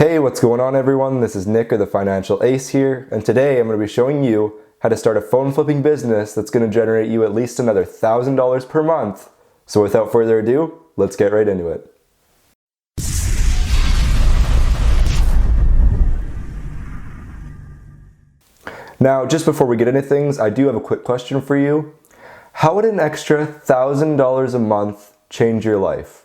Hey, what's going on everyone? This is Nick, or the Financial Ace here, and today I'm going to be showing you how to start a phone flipping business that's going to generate you at least another $1,000 per month. So without further ado, let's get right into it. Now, just before we get into things, I do have a quick question for you. How would an extra $1,000 a month change your life?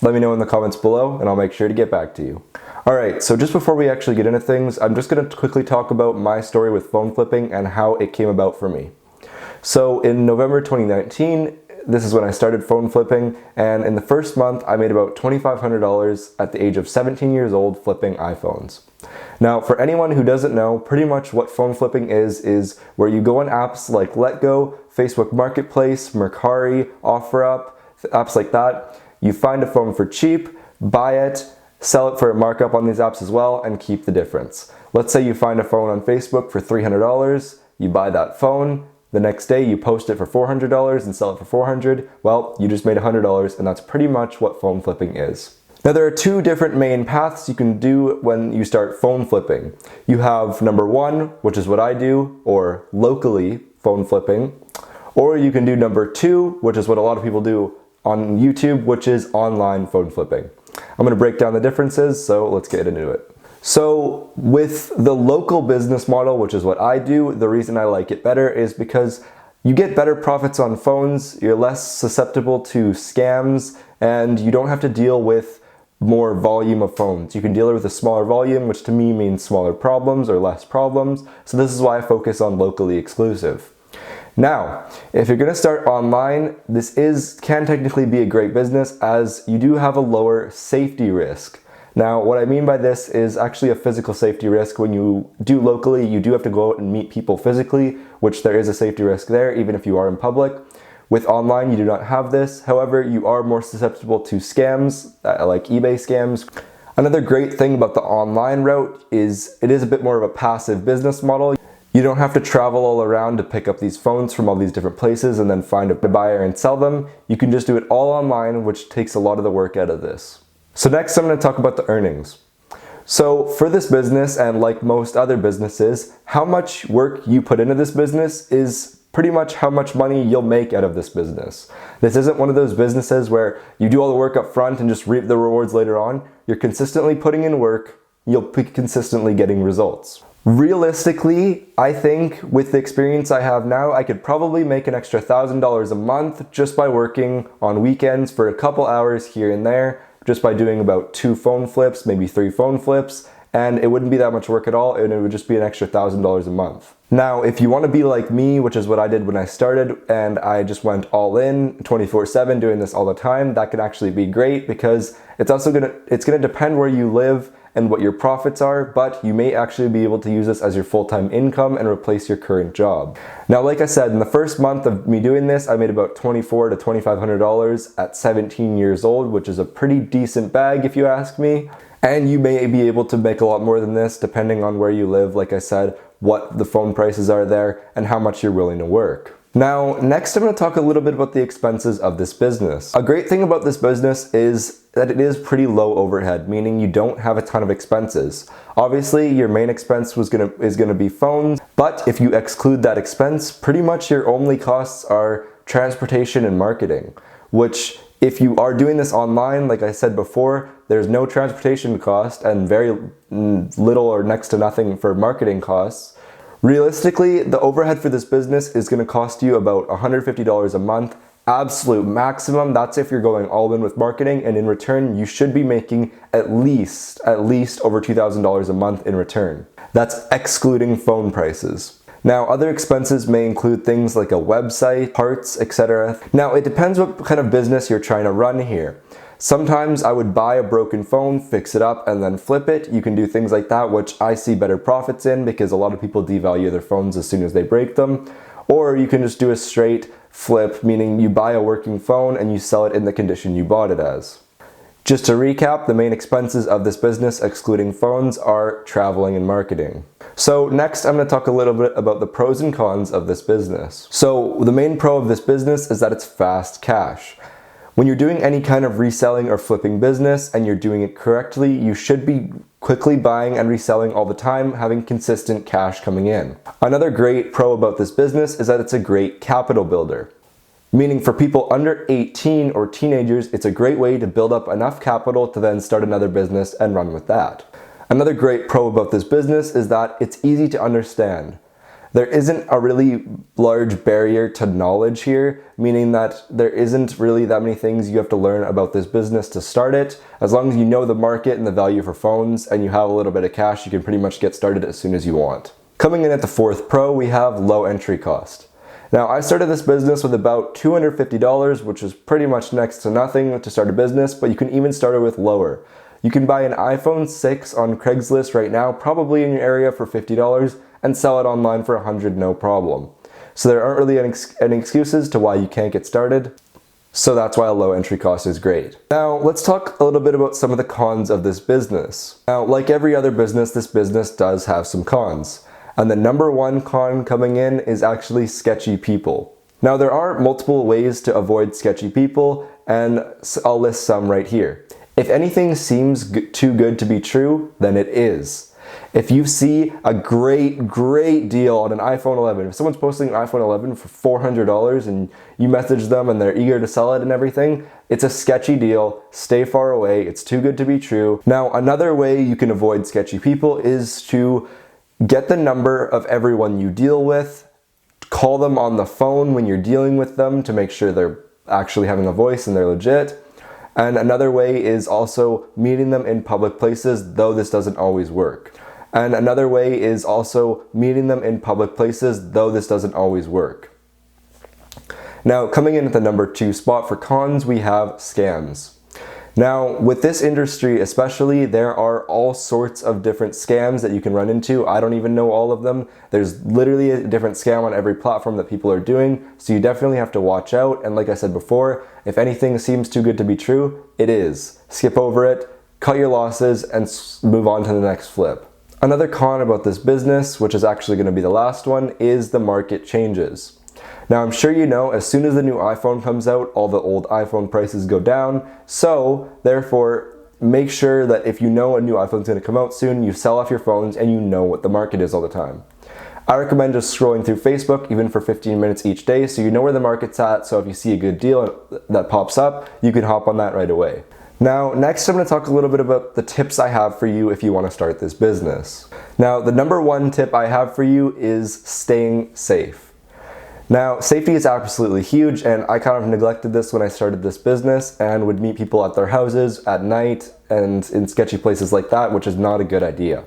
Let me know in the comments below and I'll make sure to get back to you. Alright, so just before we actually get into things, I'm just going to quickly talk about my story with phone flipping and how it came about for me. So in November 2019, this is when I started phone flipping, and in the first month I made about $2,500 at the age of 17 years old flipping iPhones. Now, for anyone who doesn't know, pretty much what phone flipping is where you go on apps like letgo, Facebook Marketplace, Mercari, OfferUp, apps like that. You find a phone for cheap, buy it, sell it for a markup on these apps as well, and keep the difference. Let's say you find a phone on Facebook for $300, you buy that phone, the next day you post it for $400 and sell it for $400, well, you just made $100, and that's pretty much what phone flipping is. Now, there are two different main paths you can do when you start phone flipping. You have number one, which is what I do, or locally phone flipping, or you can do number two, which is what a lot of people do on YouTube, which is online phone flipping. I'm going to break down the differences, so let's get into it. So with the local business model, which is what I do, the reason I like it better is because you get better profits on phones, you're less susceptible to scams, and you don't have to deal with more volume of phones. You can deal with a smaller volume, which to me means smaller problems or less problems. So this is why I focus on locally exclusive. Now, if you're going to start online, this can technically be a great business as you do have a lower safety risk. Now, what I mean by this is actually a physical safety risk. When you do locally, you do have to go out and meet people physically, which there is a safety risk there, even if you are in public. With online, you do not have this. However, you are more susceptible to scams, like eBay scams. Another great thing about the online route is it is a bit more of a passive business model. You don't have to travel all around to pick up these phones from all these different places and then find a buyer and sell them. You can just do it all online, which takes a lot of the work out of this. So next I'm going to talk about the earnings. So for this business, and like most other businesses, how much work you put into this business is pretty much how much money you'll make out of this business. This isn't one of those businesses where you do all the work up front and just reap the rewards later on. You're consistently putting in work, you'll be consistently getting results. Realistically, I think with the experience I have now, I could probably make an extra $1,000 a month just by working on weekends for a couple hours here and there, just by doing about 2 phone flips, maybe 3 phone flips, and it wouldn't be that much work at all, and it would just be an extra $1,000 a month. Now, if you want to be like me, which is what I did when I started, and I just went all in 24/7 doing this all the time, that could actually be great because it's gonna depend where you live and what your profits are, but you may actually be able to use this as your full-time income and replace your current job. Now, like I said, in the first month of me doing this, I made about $2,400 to $2,500 at 17 years old, which is a pretty decent bag if you ask me. And you may be able to make a lot more than this depending on where you live, like I said, what the phone prices are there, and how much you're willing to work. Now, next I'm going to talk a little bit about the expenses of this business. A great thing about this business is that it is pretty low overhead, meaning you don't have a ton of expenses. Obviously, your main expense is going to be phones, but if you exclude that expense, pretty much your only costs are transportation and marketing, which if you are doing this online, like I said before, there's no transportation cost and very little or next to nothing for marketing costs. Realistically, the overhead for this business is going to cost you about $150 a month, absolute maximum. That's if you're going all in with marketing, and in return, you should be making at least over $2,000 a month in return. That's excluding phone prices. Now, other expenses may include things like a website, parts, etc. Now, it depends what kind of business you're trying to run here. Sometimes I would buy a broken phone, fix it up, and then flip it. You can do things like that, which I see better profits in because a lot of people devalue their phones as soon as they break them. Or you can just do a straight flip, meaning you buy a working phone and you sell it in the condition you bought it as. Just to recap, the main expenses of this business, excluding phones, are traveling and marketing. So next I'm going to talk a little bit about the pros and cons of this business. So the main pro of this business is that it's fast cash. When you're doing any kind of reselling or flipping business and you're doing it correctly, you should be quickly buying and reselling all the time, having consistent cash coming in. Another great pro about this business is that it's a great capital builder. Meaning for people under 18 or teenagers, it's a great way to build up enough capital to then start another business and run with that. Another great pro about this business is that it's easy to understand. There isn't a really large barrier to knowledge here, meaning that there isn't really that many things you have to learn about this business to start it. As long as you know the market and the value for phones and you have a little bit of cash, you can pretty much get started as soon as you want. Coming in at the fourth pro, we have low entry cost. Now, I started this business with about $250, which is pretty much next to nothing to start a business, but you can even start it with lower. You can buy an iPhone 6 on Craigslist right now, probably in your area for $50, and sell it online for $100, no problem. So there aren't really any excuses to why you can't get started. So that's why a low entry cost is great. Now let's talk a little bit about some of the cons of this business. Now, like every other business, this business does have some cons. And the number one con coming in is actually sketchy people. Now there are multiple ways to avoid sketchy people, and I'll list some right here. If anything seems too good to be true, then it is. If you see a great deal on an iPhone 11, if someone's posting an iPhone 11 for $400 and you message them and they're eager to sell it and everything, it's a sketchy deal. Stay far away. It's too good to be true. Now, another way you can avoid sketchy people is to get the number of everyone you deal with, call them on the phone when you're dealing with them to make sure they're actually having a voice and they're legit. And another way is also meeting them in public places, though this doesn't always work. And another way is also meeting them in public places, though this doesn't always work. Now, coming in at the number 2 spot for cons, we have scams. Now, with this industry especially, there are all sorts of different scams that you can run into. I don't even know all of them. There's literally a different scam on every platform that people are doing, so you definitely have to watch out. And like I said before, if anything seems too good to be true, it is. Skip over it, cut your losses, and move on to the next flip. Another con about this business, which is actually going to be the last one, is the market changes. Now, I'm sure you know, as soon as the new iPhone comes out, all the old iPhone prices go down. So, therefore, make sure that if you know a new iPhone's going to come out soon, you sell off your phones and you know what the market is all the time. I recommend just scrolling through Facebook, even for 15 minutes each day, so you know where the market's at, so if you see a good deal that pops up, you can hop on that right away. Now, next I'm going to talk a little bit about the tips I have for you if you want to start this business. Now, the number 1 tip I have for you is staying safe. Now, safety is absolutely huge, and I kind of neglected this when I started this business and would meet people at their houses at night and in sketchy places like that, which is not a good idea.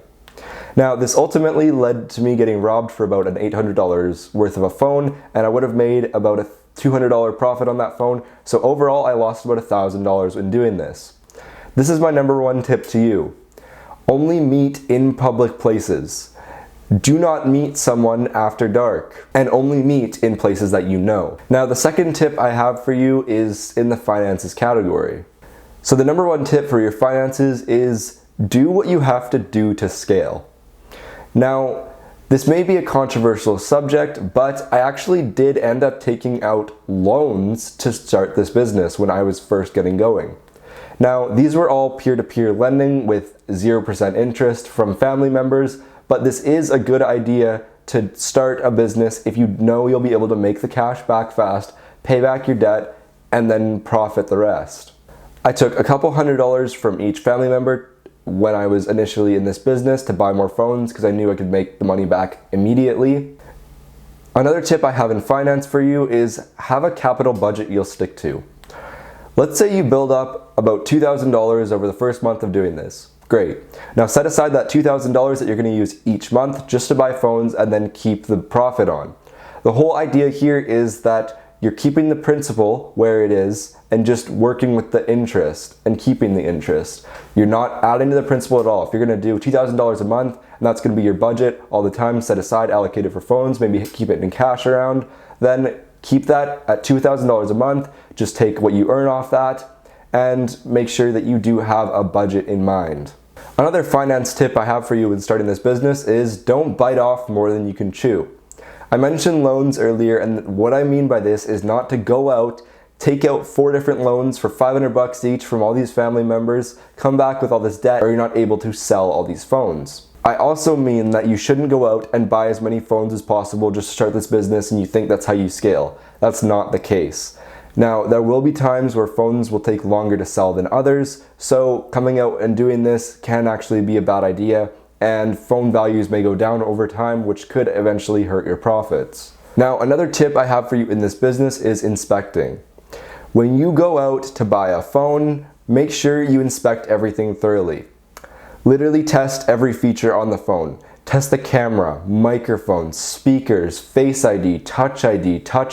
Now, this ultimately led to me getting robbed for about an $800 worth of a phone, and I would have made about a $200 profit on that phone, so overall I lost about $1,000 in doing this. This is my number 1 tip to you. Only meet in public places. Do not meet someone after dark, and only meet in places that you know. Now, the second tip I have for you is in the finances category. So the number 1 tip for your finances is do what you have to do to scale. Now, this may be a controversial subject, but I actually did end up taking out loans to start this business when I was first getting going. Now, these were all peer-to-peer lending with 0% interest from family members, but this is a good idea to start a business if you know you'll be able to make the cash back fast, pay back your debt, and then profit the rest. I took a couple $100s from each family member when I was initially in this business to buy more phones because I knew I could make the money back immediately. Another tip I have in finance for you is have a capital budget you'll stick to. Let's say you build up about $2,000 over the first month of doing this. Great. Now set aside that $2,000 that you're going to use each month just to buy phones and then keep the profit on. The whole idea here is that you're keeping the principal where it is and just working with the interest and keeping the interest. You're not adding to the principal at all. If you're going to do $2,000 a month and that's going to be your budget all the time, set aside, allocated for phones, maybe keep it in cash around, then keep that at $2,000 a month. Just take what you earn off that and make sure that you do have a budget in mind. Another finance tip I have for you when starting this business is don't bite off more than you can chew. I mentioned loans earlier, and what I mean by this is not to go out, take out 4 different loans for $500 each from all these family members, come back with all this debt, or you're not able to sell all these phones. I also mean that you shouldn't go out and buy as many phones as possible just to start this business and you think that's how you scale. That's not the case. Now, there will be times where phones will take longer to sell than others, so coming out and doing this can actually be a bad idea, and phone values may go down over time, which could eventually hurt your profits. Now, another tip I have for you in this business is inspecting. When you go out to buy a phone, make sure you inspect everything thoroughly. Literally test every feature on the phone. Test the camera, microphone, speakers, Face ID, Touch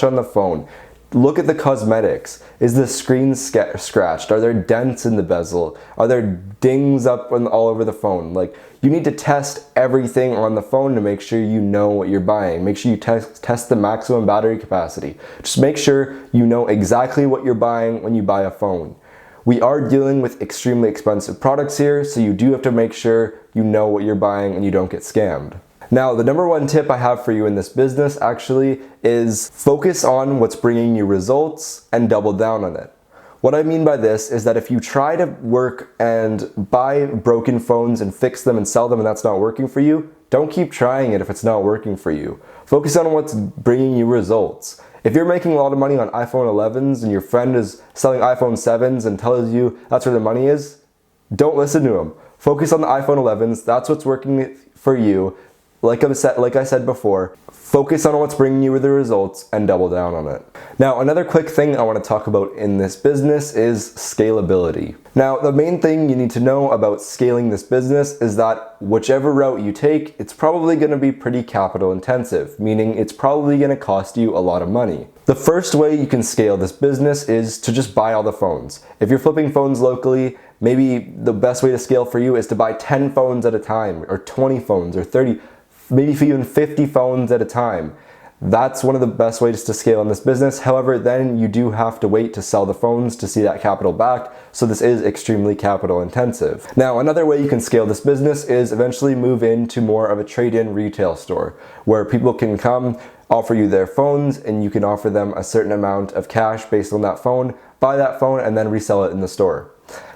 on the phone. Look at the cosmetics. Is the screen scratched? Are there dents in the bezel? Are there dings up all over the phone? Like, you need to test everything on the phone to make sure you know what you're buying. Make sure you test the maximum battery capacity. Just make sure you know exactly what you're buying when you buy a phone. We are dealing with extremely expensive products here, so you do have to make sure you know what you're buying and you don't get scammed. Now, the number one tip I have for you in this business actually is focus on what's bringing you results and double down on it. What I mean by this is that if you try to work and buy broken phones and fix them and sell them and that's not working for you, don't keep trying it if it's not working for you. Focus on what's bringing you results. If you're making a lot of money on iPhone 11s and your friend is selling iPhone 7s and tells you that's where the money is, don't listen to him. Focus on the iPhone 11s. That's what's working for you. Like I said before, focus on what's bringing you the results and double down on it. Now, another quick thing I want to talk about in this business is scalability. Now, the main thing you need to know about scaling this business is that whichever route you take, it's probably going to be pretty capital intensive, meaning it's probably going to cost you a lot of money. The first way you can scale this business is to just buy all the phones. If you're flipping phones locally, maybe the best way to scale for you is to buy 10 phones at a time, or 20 phones, or 30, maybe even 50 phones at a time. That's one of the best ways to scale in this business. However, then you do have to wait to sell the phones to see that capital back. So this is extremely capital intensive. Now, another way you can scale this business is eventually move into more of a trade-in retail store where people can come, offer you their phones, and you can offer them a certain amount of cash based on that phone, buy that phone, and then resell it in the store.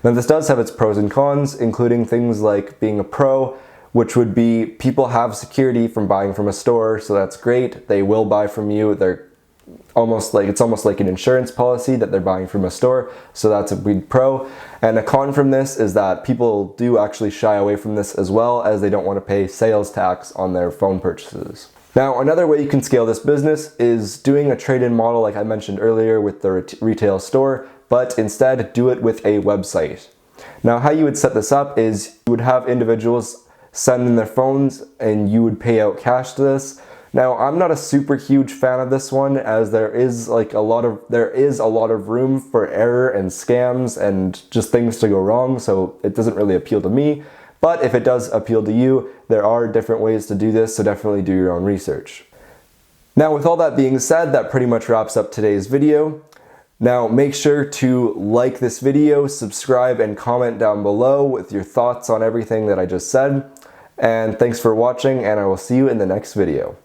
Now, this does have its pros and cons, including things like being a pro, which would be people have security from buying from a store, so that's great. They will buy from you. It's almost like an insurance policy that they're buying from a store, so that's a big pro. And a con from this is that people do actually shy away from this as well, as they don't want to pay sales tax on their phone purchases. Now, another way you can scale this business is doing a trade-in model like I mentioned earlier with the retail store, but instead do it with a website. Now, how you would set this up is you would have individuals send in their phones and you would pay out cash to this. Now, I'm not a super huge fan of this one, as there is a lot of room for error and scams and just things to go wrong, so it doesn't really appeal to me. But if it does appeal to you, there are different ways to do this, so definitely do your own research. Now, with all that being said, that pretty much wraps up today's video. Now, make sure to like this video, subscribe, and comment down below with your thoughts on everything that I just said. And thanks for watching, and I will see you in the next video.